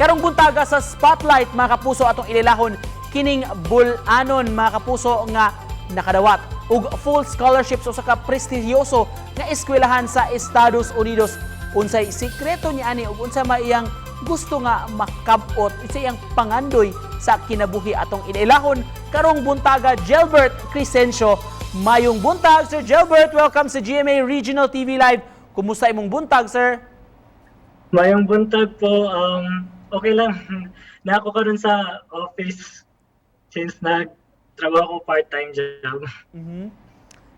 Karong buntaga sa spotlight mga kapuso atong ila-ilahon kining Bol-anon mga kapuso nga nakadawat og full scholarship sa ka prestigyoso nga eskwelahan sa Estados Unidos. Unsay sikreto niya ani ug unsa maiyang gusto nga makab-ot sa iyang pangandoy sa kinabuhi atong ila-ilahon karong buntaga Gelbert Cresencio. Mayong buntag Sir Gelbert, welcome sa GMA Regional TV Live. Kumusta imong buntag, sir? Mayong buntag po, okay lang. Na ako karon sa office since nagtrabaho ko part-time job.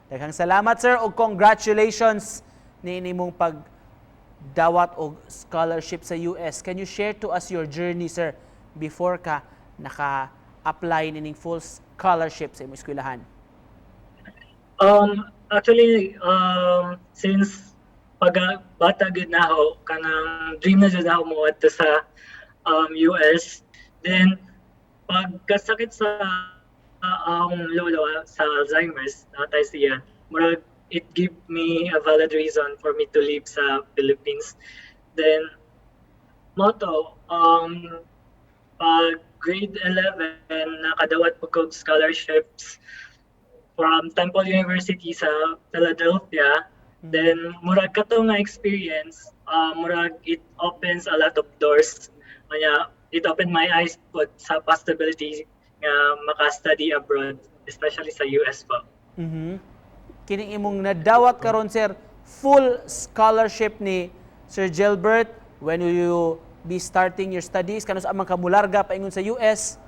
Daghang salamat, sir, og congratulations ni imong pagdawat og scholarship sa US. Can you share to us your journey, sir, before ka naka-apply nining full scholarship sa imong eskwelahan? Actually, since bata gud na ako, kanang dream na jud ako mo adto sa US. Then pagkasakit sa lolo sa Alzheimer's, natay siya, murag it give me a valid reason for me to leave sa Philippines. Then moto pag grade 11 nakadawat po ko scholarships from Temple University sa Philadelphia. Then murag kato nga experience, murag it opens a lot of doors. Kaya it opened my eyes po sa possibility nga maka-study abroad, especially sa US po. Kining imong nadawat karon, sir, full scholarship ni Sir Gelbert. When will you be starting your studies? Kanus amang kamularga paingon sa US?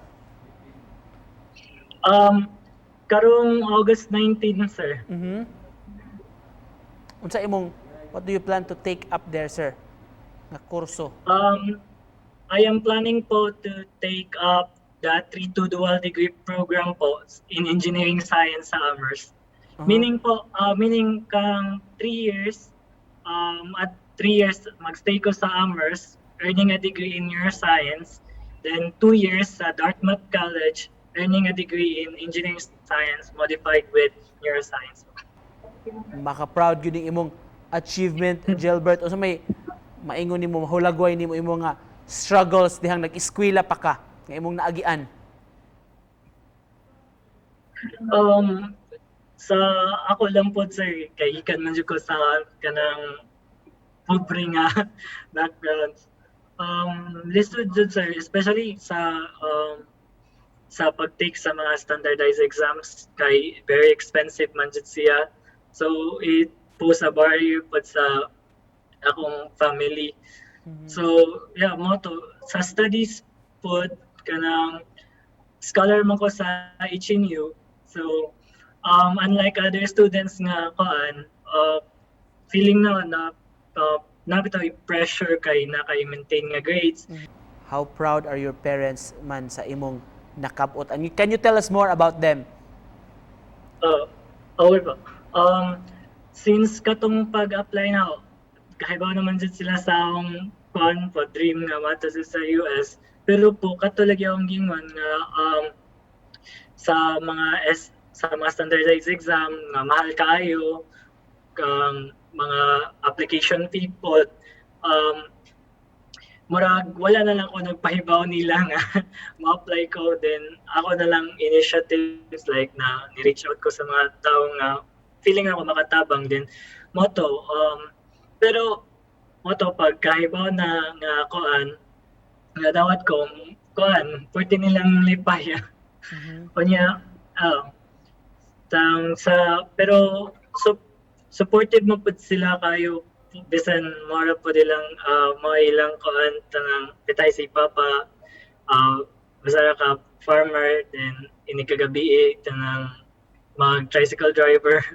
Karong August 19, sir. Unsa imong, what do you plan to take up there, sir? Nga kurso? I am planning po to take up the 3-2 dual degree program po in engineering science sa Amherst. Meaning po, meaning kang 3 years, at 3 years magstay ko sa Amherst, earning a degree in neuroscience, then 2 years sa Dartmouth College, earning a degree in engineering science modified with neuroscience. Maka-proud yun yung imong achievement, Gelbert. O sa may maingon nimo, mahulagway nimo imong nga struggles dihang nag-eskwela pa ka, nga imong naagian. Sa ako lang po, sir, kay ikan man jud ko sa kanang pobre nga background. Listed jud, sir, especially sa pag-take sa mga standardized exams, kay very expensive man jud siya. So it pose a barrier po sa akong family. So yeah, moto sa studies po kanang scholar man ko sa HNU. So unlike other students nga feeling na bitaw pressure kay na kay maintain nga grades. How proud are your parents man sa imong nakab-ot? And can you tell us more about them? Okay po. Since katong pag-apply na ako, kahibaw naman dyan sila sa akong dream nga mata sa US. Pero po, katulad yung gingon nga sa mga standardized exam nga mahal kaayo, mga application fee po, murag wala na lang ko nagpahibaw nila nga ma-apply ko. Then ako na lang initiatives like na ni-reach out ko sa mga tao nga feeling ako makatabang din moto. Pero moto pag kahibaw na nga nga dawat ko pwede nilang lipaya. Kanya pero supportive mo po sila kayo bisan mora po nilang mga ilang tanang pitay si Papa basta ka farmer, then inikagabi tanang mag-tricycle driver.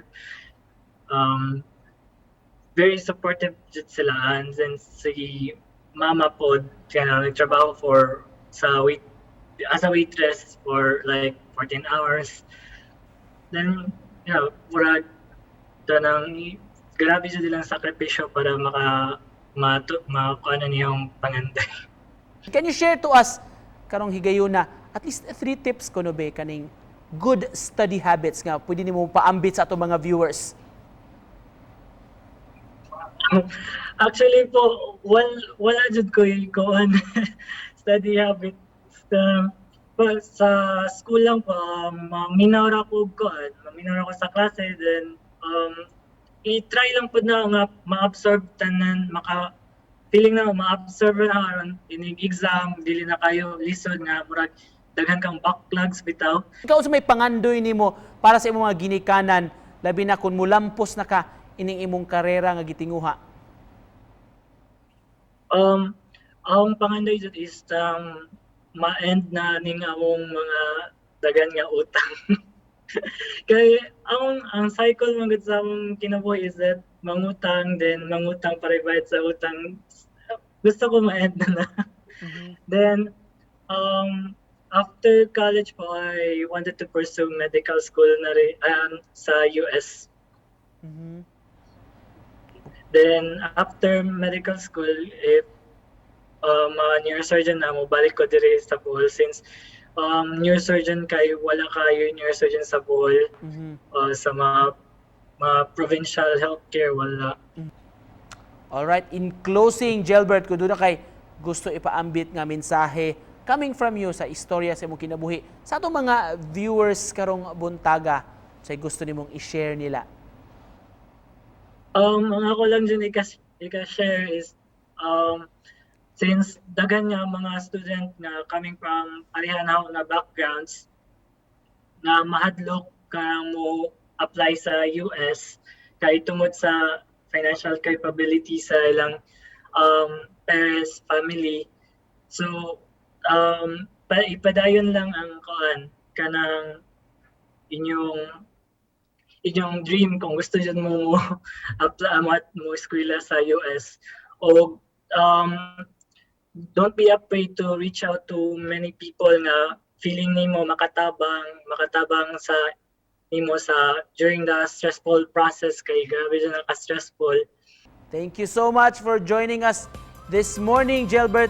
Very supportive jud sila, and then si mama po nagtrabaho as a waitress for like 14 hours. Then murag tanang grabe jud ilang sakripisyo para makuha niyang panganday. Can you share to us karong higayuna at least 3 tips kuno be kaning good study habits nga pwede nimo paambit sa ato mga viewers? Actually po, wala jud ko yung study habits. Sa school lang po, minor ako sa klase, then i-try lang po na nga ma-absorb tanan, feeling na ma-absorb na aron inig exam, dili na kayo lisod nga murag daghan kang backlogs bitaw. Ikaw sa may pangandoy nimo para sa imong mga ginikanan, labi na kung mulampos na ka ining imong karera nga gitinguha. Ang pangandoy jud is ma-end na ning among mga daghan nga utang. Kay ang cycle man gud sa among kinabuhi is that mangutang para ibayad sa utang. Gusto ko ma-end na. Then after college po, I wanted to pursue medical school na rin sa US. Then after medical school, if neurosurgeon na mo, balik ko diri sa Bohol since neurosurgeon wala kayo neurosurgeon sa Bohol. Sa mga provincial healthcare wala. Alright, in closing, Gelbert, kung doon na kay gusto ipaambit nga mensahe coming from you sa istorya sa imong kinabuhi sa atong mga viewers karong buntaga, say gusto nimong i-share nila. Ang ako lang dyan i-share is since daghan nga mga student na coming from pareha na backgrounds na mahadlok ka mo apply sa US kay tungod sa financial capability sa ilang parents, family. So ipadayon lang ang kanang inyong dream kung gusto dyan mo apply mo eskwela sa US. O don't be afraid to reach out to many people nga feeling nimo makatabang sa nimo sa during the stressful process kay grabe dyan ang stressful. Thank you so much for joining us this morning, Gelbert.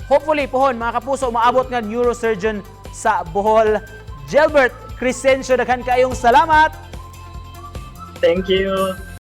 Hopefully, pohon, mga kapuso, maabot nga neurosurgeon sa Bohol. Gelbert Cresencio, daghan kayong salamat! Thank you!